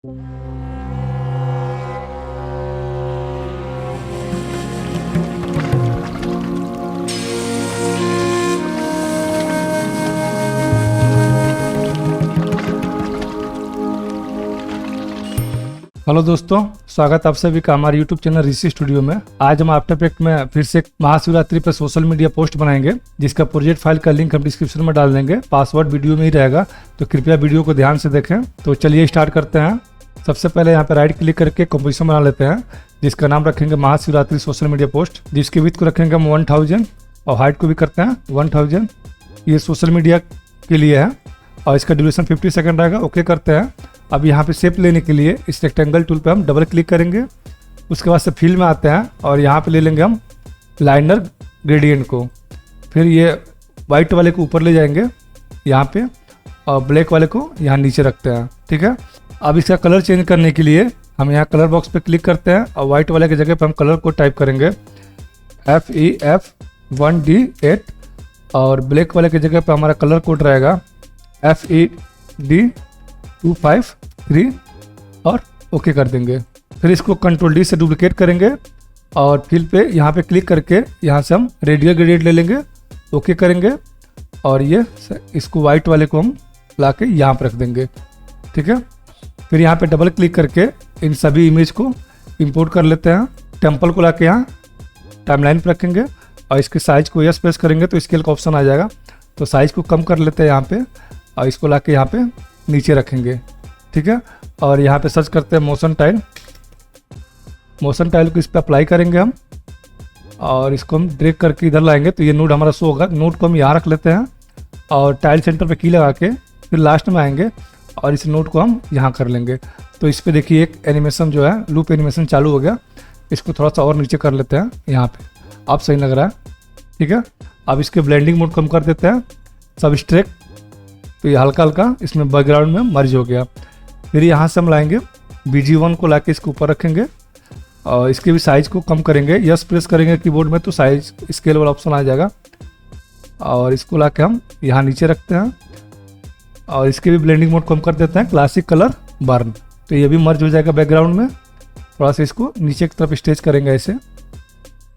Hello दोस्तों, स्वागत आप सभी का हमारे YouTube चैनल ऋषि स्टूडियो में। आज हम आफ्टर इफेक्ट में फिर से महाशिवरात्रि पर सोशल मीडिया पोस्ट बनाएंगे, जिसका प्रोजेक्ट फाइल का लिंक हम डिस्क्रिप्शन में डाल देंगे। पासवर्ड वीडियो में ही रहेगा, तो कृपया वीडियो को ध्यान से देखें। तो चलिए स्टार्ट करते हैं। सबसे पहले यहाँ पे राइट क्लिक करके कंपोजिशन बना लेते हैं, जिसका नाम रखेंगे महाशिवरात्रि सोशल मीडिया पोस्ट, जिसकी विड्थ को रखेंगे हम 1000 और हाइट को भी करते हैं 1000। ये सोशल मीडिया के लिए है और इसका ड्यूरेशन 50 सेकंड रहेगा। ओके करते हैं। अब यहाँ पे शेप लेने के लिए इस रेक्टेंगल टूल पे हम डबल क्लिक करेंगे। उसके बाद से फिल में आते हैं और यहाँ पे ले लेंगे हम लाइनर ग्रेडियंट को। फिर ये वाइट वाले को ऊपर ले जाएंगे यहाँ पे और ब्लैक वाले को यहाँ नीचे रखते हैं। ठीक है। अब इसका कलर चेंज करने के लिए हम यहाँ कलर बॉक्स पे क्लिक करते हैं और वाइट वाले की जगह पे हम कलर को टाइप करेंगे FEF1D8 और ब्लैक वाले की जगह पे हमारा कलर कोड रहेगा FED253 और ओके कर देंगे। फिर इसको Ctrl D से डुप्लीकेट करेंगे और फिल पे यहाँ पे क्लिक करके यहाँ से हम रेडियल ग्रेडियंट ले लेंगे। ओके करेंगे और ये इसको वाइट वाले को हम ला के यहाँ पर रख देंगे। ठीक है। फिर यहाँ पे डबल क्लिक करके इन सभी इमेज को इंपोर्ट कर लेते हैं। टेम्पल को ला के यहाँ टाइमलाइन पर रखेंगे और इसके साइज को यस प्रेस करेंगे तो स्केल का ऑप्शन आ जाएगा। तो साइज को कम कर लेते हैं यहाँ पे और इसको ला के यहाँ पे नीचे रखेंगे। ठीक है। और यहाँ पे सर्च करते हैं मोशन टाइल। मोशन टाइल को इस पर अप्लाई करेंगे हम और इसको हम ड्रैग करके इधर लाएंगे तो ये नोड हमारा शो होगा। नोड को हम यहाँ रख लेते हैं और टाइल सेंटर पे की लगा के फिर लास्ट में आएंगे और इस नोड को हम यहाँ कर लेंगे। तो इस पर देखिए एक एनिमेशन जो है लूप एनिमेशन चालू हो गया। इसको थोड़ा सा और नीचे कर लेते हैं यहाँ पे। अब सही लग रहा है। ठीक है। अब इसके ब्लेंडिंग मोड कम कर देते हैं सबस्ट्रैक्ट, तो ये हल्का हल्का इसमें बैकग्राउंड में मर्ज हो गया। फिर यहाँ से हम लाएंगे BG1 को लाके इसके ऊपर रखेंगे और इसके भी साइज को कम करेंगे। यस प्रेस करेंगे कीबोर्ड में तो साइज स्केल वाला ऑप्शन आ जाएगा और इसको लाके हम यहाँ नीचे रखते हैं और इसके भी ब्लेंडिंग मोड कम कर देते हैं क्लासिक कलर बर्न, तो ये भी मर्ज हो जाएगा बैकग्राउंड में। थोड़ा सा इसको नीचे की तरफ स्टेच करेंगे ऐसे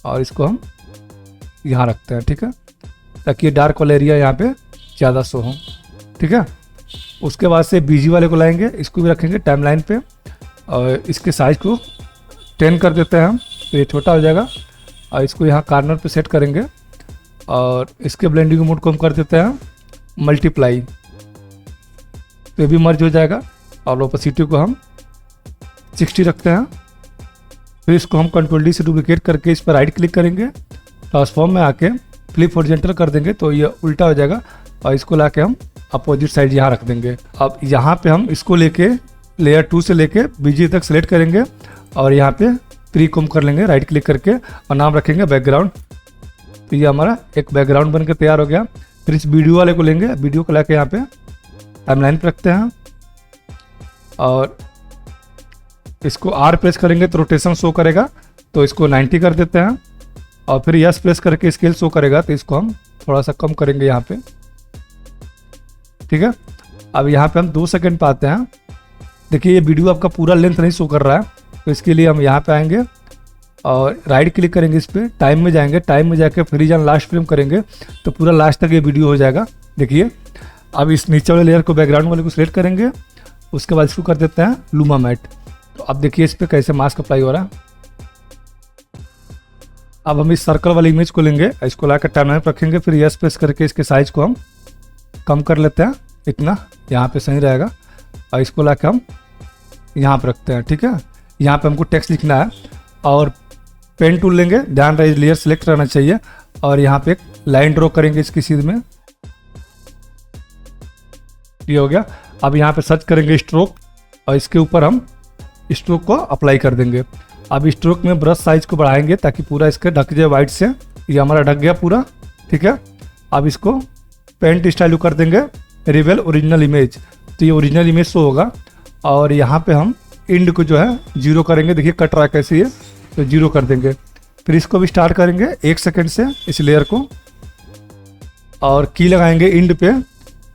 और इसको हम यहाँ रखते हैं। ठीक है। ताकि ये डार्क वाला एरिया यहाँ पे ज़्यादा शो हो। ठीक है। उसके बाद से BG वाले को लाएंगे, इसको भी रखेंगे टाइमलाइन पे और इसके साइज को 10 कर देते हैं हम, तो ये छोटा हो जाएगा और इसको यहाँ कॉर्नर पे सेट करेंगे और इसके ब्लेंडिंग मोड को हम कर देते हैं मल्टीप्लाई, तो ये भी मर्ज हो जाएगा। और ओपेसिटी को हम 60 रखते हैं। फिर इसको हम Ctrl D से डुप्लीकेट करके इस पर राइट क्लिक करेंगे, ट्रांसफॉर्म में आके फ्लिप हॉरिजॉन्टल कर देंगे तो ये उल्टा हो जाएगा और इसको लाके हम अपोजिट साइड यहाँ रख देंगे। अब यहाँ पे हम इसको लेके लेयर 2 से लेके BG तक सेलेक्ट करेंगे और यहाँ पे प्री कॉम कर लेंगे राइट क्लिक करके और नाम रखेंगे बैकग्राउंड। तो ये हमारा एक बैकग्राउंड बनकर तैयार हो गया। फिर इस वीडियो वाले को लेंगे, वीडियो को लाके यहाँ पे टाइमलाइन पे रखते हैं और इसको R प्रेस करेंगे तो रोटेशन शो करेगा, तो इसको 90 कर देते हैं और फिर यस प्रेस करके स्केल शो करेगा तो इसको हम थोड़ा सा कम करेंगे यहाँ पे। ठीक है। अब यहाँ पे हम 2 सेकंड पे आते हैं। देखिए ये वीडियो आपका पूरा लेंथ नहीं शो कर रहा है, तो इसके लिए हम यहाँ पे आएंगे और राइट क्लिक करेंगे इस पर, टाइम में जाएंगे, टाइम में जाके फ्रीज एंड लास्ट फ्रेम करेंगे तो पूरा लास्ट तक ये वीडियो हो जाएगा। देखिए अब इस नीचे वाले लेयर को बैकग्राउंड वाले को सिलेक्ट करेंगे, उसके बाद इसको कर देते हैं लूमा मैट। तो अब देखिए इस पर कैसे मास्क अप्लाई हो रहा है। अब हम इस सर्कल वाली इमेज को लेंगे, इसको लाकर टाइमलाइन पर रखेंगे, फिर यस प्रेस करके इसके साइज को हम कम कर लेते हैं इतना, यहाँ पे सही रहेगा और इसको लाके हम यहाँ पे रखते हैं। ठीक है। यहाँ पे हमको टेक्स्ट लिखना है और पेन टूल लेंगे, ध्यान रहे लेयर सेलेक्ट रहना चाहिए और यहाँ पे एक लाइन ड्रॉ करेंगे इसकी सीध में। ये हो गया। अब यहाँ पे सर्च करेंगे स्ट्रोक और इसके ऊपर हम स्ट्रोक को अप्लाई कर देंगे। अब स्ट्रोक में ब्रश साइज को बढ़ाएंगे ताकि पूरा इसके ढक जाए वाइट से। ये हमारा ढक गया पूरा। ठीक है। अब इसको पेंट स्टाइल कर देंगे रिवेल ओरिजिनल इमेज, तो ये ओरिजिनल इमेज शो होगा और यहाँ पे हम इंड को जो है 0 करेंगे। देखिए कट रहा है कैसे, ये तो 0 कर देंगे। फिर इसको भी स्टार्ट करेंगे 1 सेकंड से इस लेयर को और की लगाएंगे इंड पे।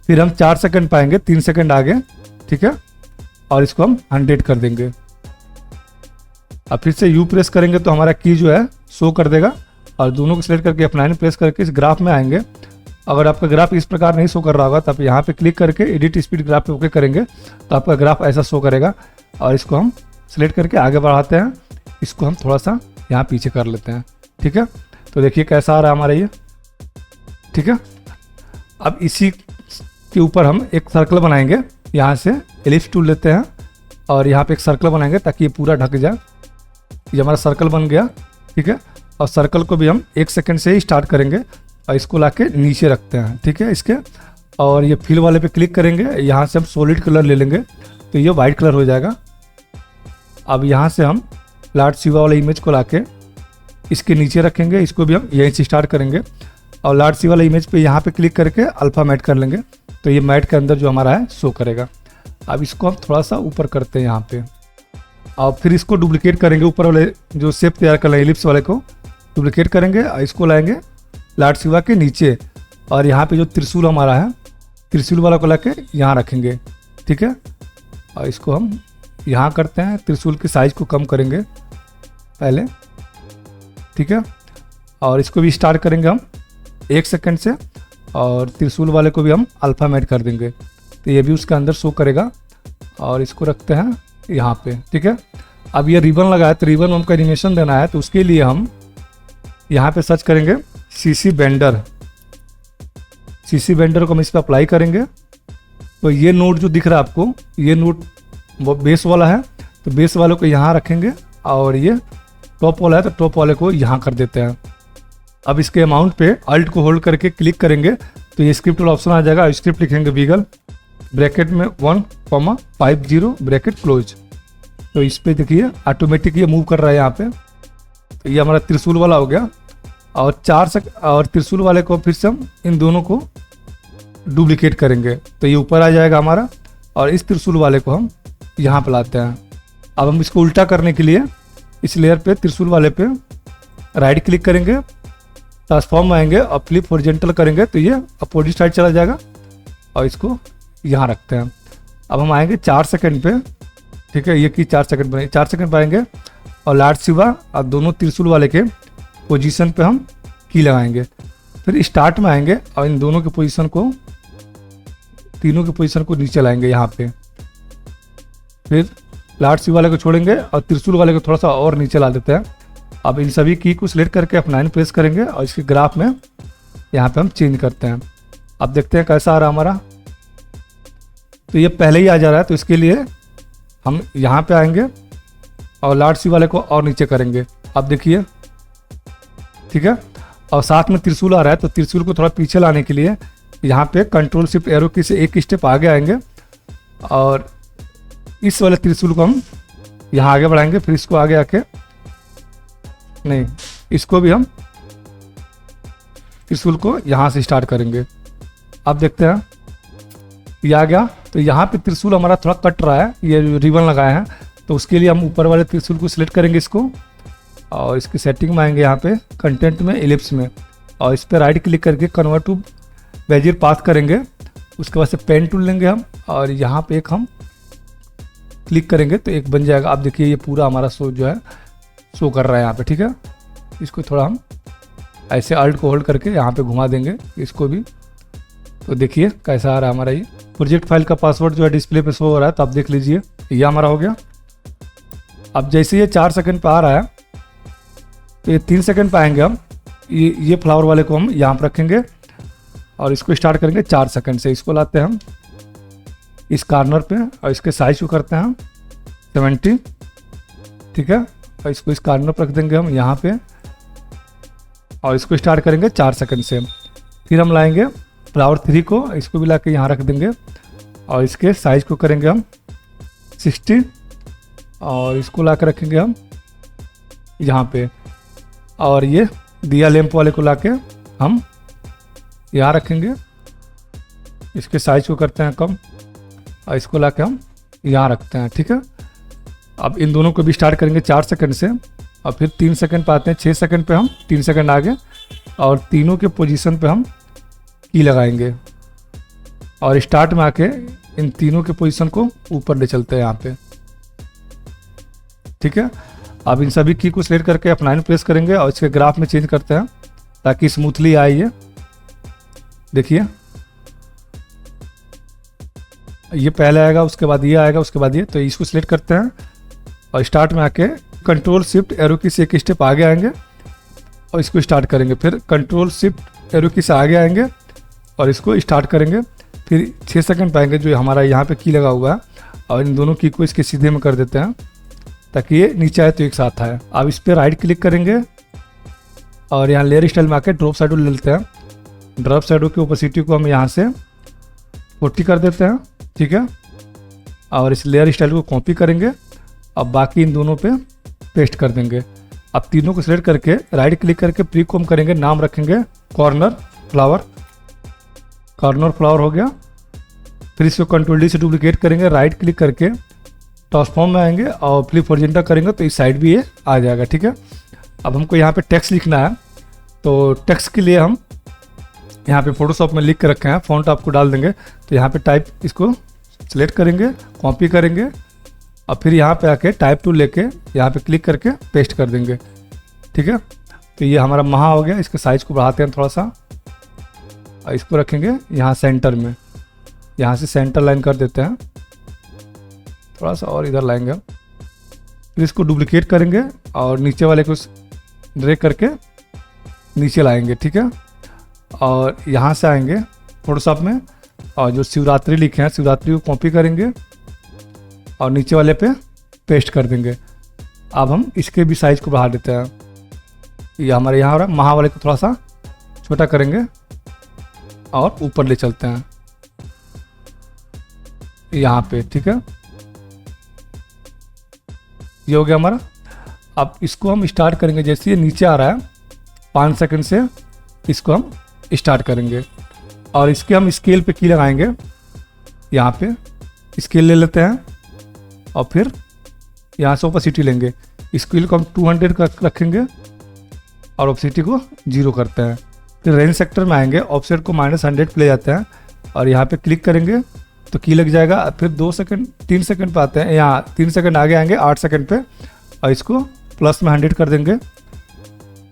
फिर हम 4 सेकंड पाएंगे, 3 सेकंड आगे। ठीक है। और इसको हम 100 कर देंगे। अब फिर से यू प्रेस करेंगे तो हमारा की जो है शो कर देगा, और दोनों को सिलेक्ट करके F9 प्रेस करके इस ग्राफ में आएंगे। अगर आपका ग्राफ इस प्रकार नहीं शो कर रहा होगा तो आप यहाँ पे क्लिक करके एडिट स्पीड ग्राफ पे ओके करेंगे तो आपका ग्राफ ऐसा शो करेगा। और इसको हम सिलेक्ट करके आगे बढ़ाते हैं, इसको हम थोड़ा सा यहाँ पीछे कर लेते हैं। ठीक है, तो देखिए कैसा आ रहा है हमारा ये। ठीक है, अब इसी के ऊपर हम एक सर्कल बनाएंगे, यहाँ से एलिप्स टूल लेते हैं और यहाँ पे एक सर्कल बनाएंगे ताकि ये पूरा ढक जाए। ये हमारा सर्कल बन गया। ठीक है, और सर्कल को भी हम 1 सेकंड से ही स्टार्ट करेंगे और इसको लाके नीचे रखते हैं। ठीक है, इसके और ये फिल वाले पे क्लिक करेंगे, यहाँ से हम सॉलिड कलर ले लेंगे तो ये वाइट कलर हो जाएगा। अब यहाँ से हम लॉर्ड शिवा वाला इमेज को लाके इसके नीचे रखेंगे, इसको भी हम यहीं से स्टार्ट करेंगे और लॉर्ड शिवा वाला इमेज पे यहाँ पे क्लिक करके अल्फा मैट कर लेंगे तो ये मैट के अंदर जो हमारा है शो करेगा। अब इसको हम थोड़ा सा ऊपर करते हैं यहाँ पे और फिर इसको डुप्लीकेट करेंगे, ऊपर वाले जो शेप तैयार कर रहे हैं एलिप्स वाले को डुप्लीकेट करेंगे और इसको लाएंगे लॉर्ड शिवा के नीचे और यहाँ पे जो त्रिशूल हमारा है त्रिशूल वाला को लाके यहाँ रखेंगे। ठीक है, और इसको हम यहाँ करते हैं, त्रिशूल के साइज को कम करेंगे पहले। ठीक है, और इसको भी स्टार्ट करेंगे हम 1 सेकंड से और त्रिशूल वाले को भी हम अल्फा मैट कर देंगे तो ये भी उसके अंदर शो करेगा। और इसको रखते हैं यहाँ पे। ठीक है, अब ये रिबन लगा है तो रिबन हमको एनिमेशन देना है तो उसके लिए हम यहाँ पे सर्च करेंगे CC बेंडर। CC बेंडर को हम इस पर अप्लाई करेंगे तो ये नोड जो दिख रहा है आपको, ये नोड वो बेस वाला है तो बेस वाले को यहाँ रखेंगे और ये टॉप वाला है तो टॉप वाले को यहाँ कर देते हैं। अब इसके अमाउंट पे अल्ट को होल्ड करके क्लिक करेंगे तो ये स्क्रिप्ट वाला ऑप्शन आ जाएगा। स्क्रिप्ट लिखेंगे बीगल ब्रैकेट में 1,50 ब्रैकेट क्लोज। तो इस पे देखिए ऑटोमेटिक ये मूव कर रहा है यहाँ पे। तो ये हमारा त्रिशूल वाला हो गया और और त्रिशूल वाले को फिर से हम इन दोनों को डुप्लीकेट करेंगे तो ये ऊपर आ जाएगा हमारा और इस त्रिशूल वाले को हम यहाँ पे लाते हैं। अब हम इसको उल्टा करने के लिए इस लेयर पे त्रिशूल वाले पे राइट क्लिक करेंगे, ट्रांसफॉर्म आएंगे और फ्लिप हॉरिजॉन्टल करेंगे तो ये अपोजिट साइड चला जाएगा और इसको यहाँ रखते हैं। अब हम आएंगे 4 सेकंड पे। ठीक है, ये की 4 सेकंड बने, 4 सेकंड पे आएंगे और लॉर्ड शिवा और दोनों त्रिशूल वाले के पोजीशन पे हम की लगाएंगे। फिर स्टार्ट में आएंगे और इन दोनों के पोजीशन को, तीनों के पोजीशन को नीचे लाएंगे यहाँ पे। फिर लॉर्ड शिवा वाले को छोड़ेंगे और त्रिशूल वाले को थोड़ा सा और नीचे ला देते हैं। अब इन सभी की को सिलेक्ट करके F9 प्रेस करेंगे और इसके ग्राफ में यहाँ पे हम चेंज करते हैं। अब देखते हैं कैसा आ रहा है हमारा। तो ये पहले ही आ जा रहा है तो इसके लिए हम यहाँ पे आएंगे और लॉर्ड शिवा वाले को और नीचे करेंगे। अब देखिए, ठीक है, और साथ में त्रिशूल आ रहा है तो त्रिशूल को थोड़ा पीछे लाने के लिए यहाँ पे कंट्रोल शिफ्ट एरो की से एक स्टेप आगे आएंगे और इस वाले त्रिशूल को हम यहाँ आगे बढ़ाएंगे। फिर इसको आगे आके नहीं, इसको भी हम त्रिशूल को यहाँ से स्टार्ट करेंगे। अब देखते हैं ये आ गया। तो यहाँ पे त्रिशूल हमारा थोड़ा कट रहा है, ये रिबन लगाया है तो उसके लिए हम ऊपर वाले त्रिशूल को सिलेक्ट करेंगे इसको और इसकी सेटिंग में आएंगे यहाँ पे कंटेंट में एलिप्स में और इस पर राइट क्लिक करके कन्वर्ट टू बेजियर पाथ करेंगे। उसके बाद से पेन टूल लेंगे हम और यहाँ पे एक हम क्लिक करेंगे तो एक बन जाएगा। आप देखिए ये पूरा हमारा शो जो है शो कर रहा है यहाँ पे। ठीक है, इसको थोड़ा हम ऐसे अल्ट को होल्ड करके यहाँ पे घुमा देंगे इसको भी। तो देखिए कैसा आ रहा है हमारा ये प्रोजेक्ट फाइल का पासवर्ड जो है डिस्प्ले पे शो हो रहा है तो आप देख लीजिए ये हमारा हो गया। अब जैसे ये 4 सेकंड पे आ रहा है तो ये 3 सेकंड पे आएंगे हम, ये फ्लावर वाले को हम यहाँ पर रखेंगे और इसको स्टार्ट करेंगे 4 सेकंड से। इसको लाते हैं हम इस कॉर्नर पे और इसके साइज को करते हैं हम 70। ठीक है, और इसको इस कॉर्नर पर रख देंगे हम यहाँ पे और इसको स्टार्ट करेंगे 4 सेकंड से। फिर हम लाएंगे फ्लावर 3 को, इसको भी ला के यहाँ रख देंगे और इसके साइज को करेंगे हम 60 और इसको ला के रखेंगे हम यहाँ पे और ये दिया लैंप वाले को ला के हम यहाँ रखेंगे। इसके साइज को करते हैं कम और इसको ला के हम यहाँ रखते हैं। ठीक है, अब इन दोनों को भी स्टार्ट करेंगे 4 सेकंड से और फिर 3 सेकंड पे आते हैं। 6 सेकंड पे हम 3 सेकंड आगे और तीनों के पोजीशन पे हम की लगाएंगे और स्टार्ट में आके इन तीनों के पोजीशन को ऊपर ले चलते हैं यहाँ पे। ठीक है, अब इन सभी की को सिलेक्ट करके F9 प्रेस करेंगे और इसके ग्राफ में चेंज करते हैं ताकि स्मूथली आए ये। देखिए ये पहले आएगा, उसके बाद ये आएगा, उसके बाद ये। तो इसको सिलेक्ट करते हैं और स्टार्ट में आके कंट्रोल शिफ्ट एरो की से एक स्टेप आगे आएंगे और इसको स्टार्ट करेंगे। फिर कंट्रोल शिफ्ट एरो की से आगे आएंगे और इसको स्टार्ट करेंगे। फिर 6 सेकंड पाएंगे जो हमारा यहाँ पे की लगा हुआ है, और इन दोनों की को इसके सीधे में कर देते हैं ताकि ये नीचे आए तो एक साथ आए। अब इस पर राइट क्लिक करेंगे और यहाँ लेयर स्टाइल में आके ड्रॉप शैडो ले लेते हैं। ड्रॉप शैडो की ओपेसिटी को हम यहाँ से 40 कर देते हैं। ठीक है, और इस लेयर स्टाइल को कॉपी करेंगे। अब बाकी इन दोनों पे पेस्ट कर देंगे। अब तीनों को सिलेक्ट करके राइट क्लिक करके प्रीकॉम करेंगे, नाम रखेंगे कॉर्नर फ्लावर। कॉर्नर फ्लावर हो गया। फिर इसको कंट्रोल डी से डुप्लीकेट करेंगे, राइट क्लिक करके ट्रांसफॉर्म में आएंगे और फ्लिप हॉरिजॉन्टल करेंगे तो इस साइड भी ये आ जाएगा। ठीक है, अब हमको यहाँ पे टेक्स्ट लिखना है, तो टेक्स्ट के लिए हम यहाँ पे फोटोशॉप में लिख के रखे हैं, फ़ॉन्ट आपको डाल देंगे। तो यहाँ पे टाइप इसको सिलेक्ट करेंगे, कॉपी करेंगे और फिर यहाँ पे आके टाइप टूल लेके यहाँ पे क्लिक करके पेस्ट कर देंगे। ठीक है, तो ये हमारा महा हो गया। इसके साइज़ को बढ़ाते हैं थोड़ा सा और इसको रखेंगे यहाँ सेंटर में। यहाँ से सेंटर लाइन कर देते हैं, थोड़ा सा और इधर लाएंगे। फिर इसको डुप्लीकेट करेंगे और नीचे वाले को ड्रैग करके नीचे लाएंगे। ठीक है, और यहाँ से आएंगे फोटोशॉप में और जो शिवरात्रि लिखे हैं शिवरात्रि को कॉपी करेंगे और नीचे वाले पे पेस्ट कर देंगे। अब हम इसके भी साइज़ को बढ़ा देते हैं। ये हमारे यहाँ हो रहा है, महा वाले को थोड़ा सा छोटा करेंगे और ऊपर ले चलते हैं यहाँ पे। ठीक है, ये हो गया हमारा। अब इसको हम स्टार्ट करेंगे, जैसे ये नीचे आ रहा है 5 सेकंड से इसको हम स्टार्ट करेंगे और इसके हम स्केल पे की लगाएंगे। यहाँ पे स्केल ले लेते हैं और फिर यहाँ से ओपेसिटी लेंगे। स्केल को हम 200 रखेंगे और ओपेसिटी को 0 करते हैं। फिर रेंज सेक्टर में आएंगे, ऑफसेट को -100 पे ले जाते हैं और यहाँ पे क्लिक करेंगे तो की लग जाएगा। फिर 2 सेकंड 3 सेकंड पे आते हैं, यहाँ 3 सेकंड आगे आएंगे 8 सेकंड पे और इसको प्लस में 100 कर देंगे।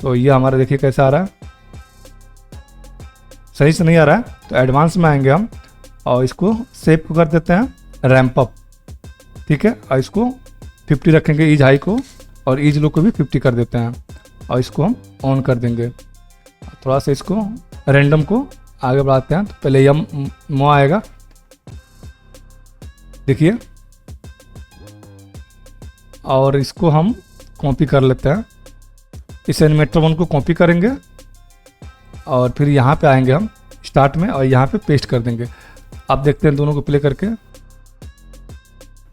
तो ये हमारा देखिए कैसा आ रहा है, सही से नहीं आ रहा है तो एडवांस में आएंगे हम और इसको शेप को कर देते हैं रैंप अप। ठीक है, और इसको 50 रखेंगे ईज हाई को और ईज लो को भी 50 कर देते हैं और इसको हम ऑन कर देंगे। थोड़ा सा इसको रैंडम को आगे बढ़ाते हैं। तो पहले यम मो आएगा, देखिए, और इसको हम कॉपी कर लेते हैं। इस एनिमेटर 1 को कॉपी करेंगे और फिर यहाँ पे आएंगे हम स्टार्ट में और यहाँ पे पेस्ट कर देंगे। आप देखते हैं दोनों को प्ले करके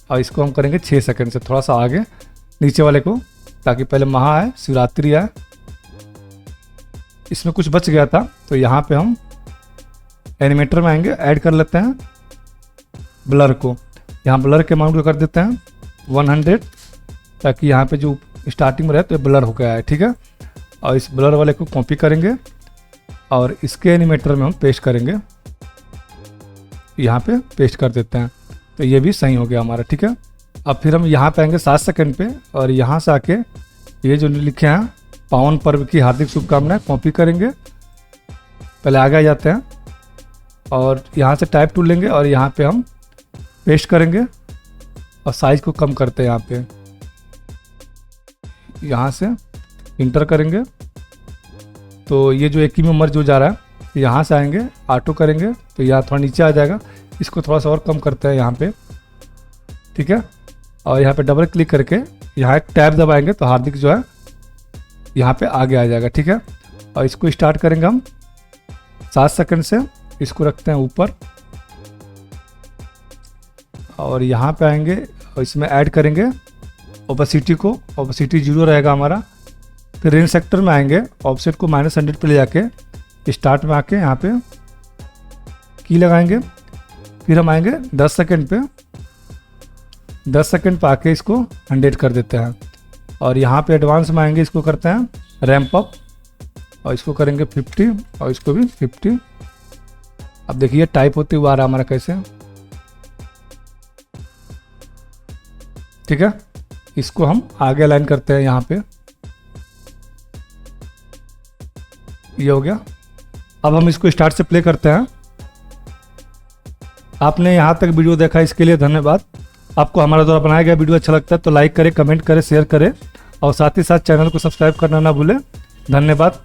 और इसको हम करेंगे 6 सेकंड से थोड़ा सा आगे नीचे वाले को, ताकि पहले महा आए शिवरात्रि आए। इसमें कुछ बच गया था तो यहाँ पे हम एनिमेटर में आएंगे, ऐड कर लेते हैं ब्लर को। यहाँ ब्लर के अमाउंट को कर देते हैं 100 ताकि यहाँ पे जो स्टार्टिंग में रहे तो ब्लर हो गया है। ठीक है, और इस ब्लर वाले को कॉपी करेंगे और इसके एनिमेटर में हम पेस्ट करेंगे, यहाँ पे पेस्ट कर देते हैं। तो ये भी सही हो गया हमारा। ठीक है, अब फिर हम यहाँ पे आएंगे 7 सेकंड पे और यहाँ से आके ये जो लिखे हैं पावन पर्व की हार्दिक शुभकामनाएं कॉपी करेंगे। पहले आगे आ जाते हैं और यहाँ से टाइप टूल लेंगे और यहाँ पे हम पेस्ट करेंगे और साइज को कम करते हैं। यहाँ पे यहाँ से इंटर करेंगे तो ये जो 1 नंबर जो जा रहा है यहाँ से आएंगे, ऑटो करेंगे तो यहाँ थोड़ा नीचे आ जाएगा। इसको थोड़ा सा और कम करते हैं यहाँ पे। ठीक है, और यहाँ पे डबल क्लिक करके यहाँ एक टैब दबाएंगे तो हार्दिक जो है यहाँ पे आगे आ जाएगा। ठीक है, और इसको स्टार्ट करेंगे हम 7 सेकंड से, इसको रखते हैं ऊपर और यहाँ पे आएंगे और इसमें ऐड करेंगे ओपेसिटी को। ओपेसिटी 0 रहेगा हमारा। फिर रेंज सेक्टर में आएंगे, ऑफसेट को -100 पे ले जाके स्टार्ट में आके यहाँ पे की लगाएंगे। फिर हम आएंगे 10 सेकंड पे, 10 सेकंड पे आके इसको 100 कर देते हैं और यहाँ पे एडवांस में आएंगे, इसको करते हैं रैंप अप और इसको करेंगे 50 और इसको भी 50। अब देखिए टाइप होते हुए आ रहा हमारा कैसे, ठीक है, इसको हम आगे अलाइन करते हैं यहाँ पे। ये हो गया। अब हम इसको स्टार्ट से प्ले करते हैं। आपने यहाँ तक वीडियो देखा इसके लिए धन्यवाद। आपको हमारा द्वारा बनाया गया वीडियो अच्छा लगता है तो लाइक करें, कमेंट करें, शेयर करें और साथ ही साथ चैनल को सब्सक्राइब करना ना भूलें। धन्यवाद।